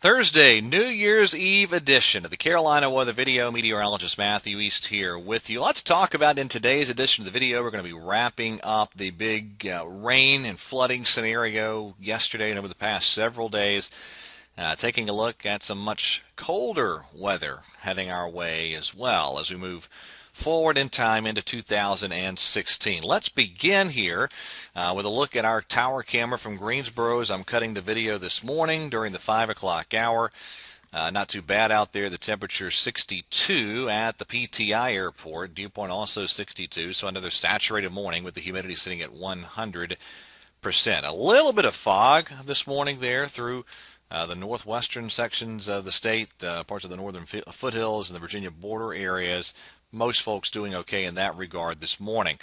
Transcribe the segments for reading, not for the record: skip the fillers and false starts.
Thursday, New Year's Eve edition of the Carolina Weather Video. Meteorologist Matthew East here with you. Let's talk about in today's edition of the video. We're going to be wrapping up the big rain and flooding scenario yesterday and over the past several days. Taking a look at some much colder weather heading our way as well as we move forward in time into 2016. Let's begin here with a look at our tower camera from Greensboro as I'm cutting the video this morning during the 5 o'clock hour. Not too bad out there. The temperature 62 at the PTI airport. Dew point also 62, so another saturated morning with the humidity sitting at 100%. A little bit of fog this morning there through the northwestern sections of the state, parts of the northern foothills and the Virginia border areas. Most folks doing okay in that regard this morning.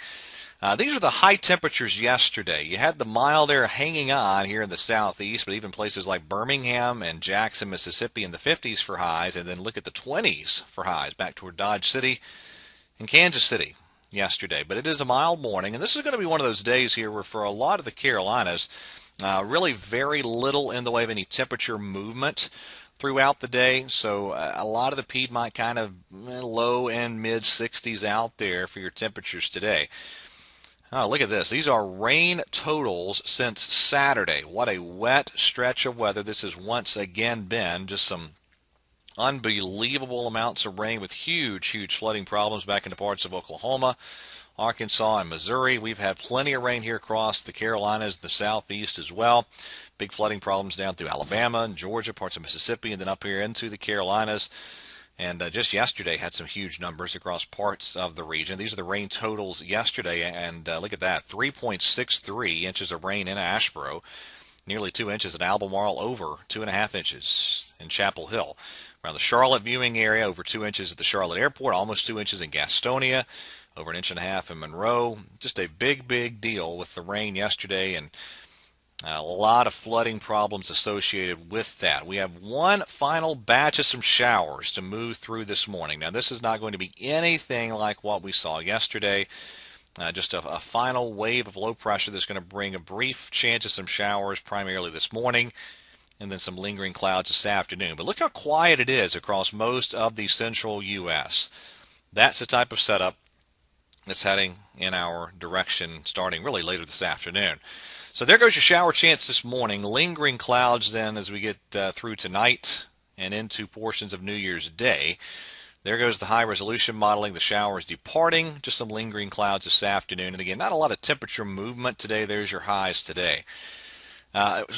These are the high temperatures yesterday. You had the mild air hanging on here in the southeast, but even places like Birmingham and Jackson, Mississippi in the 50s for highs, and then look at the 20s for highs back toward Dodge City and Kansas City yesterday. But it is a mild morning, and this is going to be one of those days here where for a lot of the Carolinas, really very little in the way of any temperature movement throughout the day, so a lot of the Piedmont kind of low and mid 60s out there for your temperatures today. Oh, look at this. These are rain totals since Saturday. What a wet stretch of weather this has once again been. Just some unbelievable amounts of rain with huge flooding problems back into parts of Oklahoma, Arkansas, and Missouri. We've had plenty of rain here across the Carolinas, the southeast as well. Big flooding problems down through Alabama and Georgia, parts of Mississippi, and then up here into the Carolinas. And just yesterday had some huge numbers across parts of the region. These are the rain totals yesterday, and look at that, 3.63 inches of rain in Asheboro, nearly 2 inches in Albemarle, over 2.5 inches in Chapel Hill. Around the Charlotte viewing area, over 2 inches at the Charlotte airport, almost 2 inches in Gastonia, over 1.5 inches in Monroe. Just a big deal with the rain yesterday, and a lot of flooding problems associated with that. We have one final batch of some showers to move through this morning. Now, this is not going to be anything like what we saw yesterday. Just a final wave of low pressure that's going to bring a brief chance of some showers primarily this morning, and then some lingering clouds this afternoon. But look how quiet it is across most of the central U.S. That's the type of setup that's heading in our direction starting really later this afternoon. So there goes your shower chance this morning. Lingering clouds then as we get through tonight and into portions of New Year's Day. There goes the high resolution modeling. The showers departing. Just some lingering clouds this afternoon. And again, not a lot of temperature movement today. There's your highs today.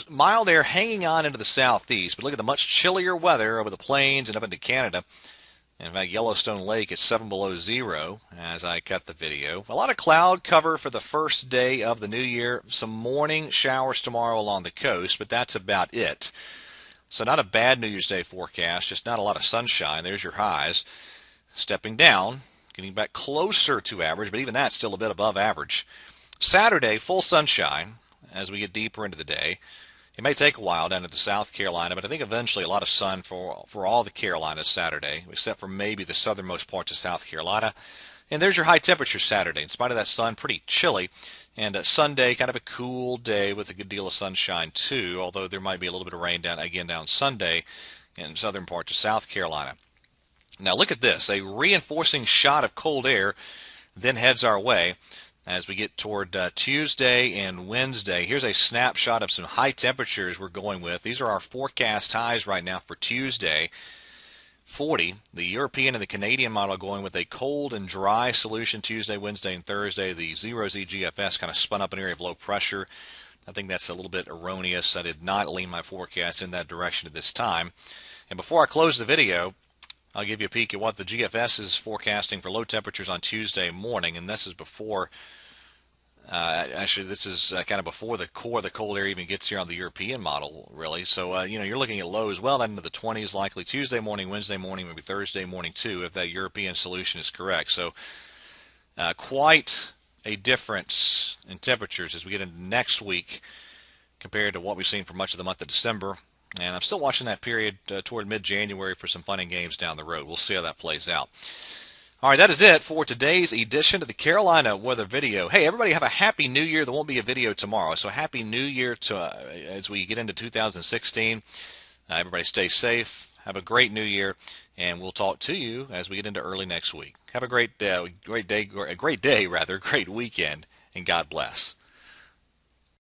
Mild air hanging on into the southeast, but look at the much chillier weather over the plains and up into Canada. In fact, Yellowstone Lake is 7 below zero as I cut the video. A lot of cloud cover for the first day of the new year. Some morning showers tomorrow along the coast, but that's about it. So not a bad New Year's Day forecast, just not a lot of sunshine. There's your highs. Stepping down, getting back closer to average, but even that's still a bit above average. Saturday, full sunshine as we get deeper into the day. It may take a while down into South Carolina, but I think eventually a lot of sun for all the Carolinas Saturday, except for maybe the southernmost parts of South Carolina. And there's your high temperature Saturday. In spite of that sun, pretty chilly. And Sunday, kind of a cool day with a good deal of sunshine too, although there might be a little bit of rain down Sunday in southern parts of South Carolina. Now look at this. A reinforcing shot of cold air then heads our way as we get toward Tuesday and Wednesday. Here's a snapshot of some high temperatures we're going with. These are our forecast highs right now for Tuesday. 40. The European and the Canadian model going with a cold and dry solution Tuesday, Wednesday, and Thursday. The 0Z GFS kind of spun up an area of low pressure. I think that's a little bit erroneous. I did not lean my forecast in that direction at this time. And before I close the video, I'll give you a peek at what the GFS is forecasting for low temperatures on Tuesday morning, and this is before actually, this is kind of before the core of the cold air even gets here on the European model, really. So, you're looking at lows well into the 20s likely Tuesday morning, Wednesday morning, maybe Thursday morning too, if that European solution is correct. So, quite a difference in temperatures as we get into next week compared to what we've seen for much of the month of December. And I'm still watching that period toward mid-January for some fun and games down the road. We'll see how that plays out. All right, that is it for today's edition of the Carolina Weather Video. Hey, everybody have a Happy New Year. There won't be a video tomorrow, so Happy New Year to as we get into 2016. Everybody stay safe. Have a great new year, and we'll talk to you as we get into early next week. Have a great day, great day rather, great weekend, and God bless.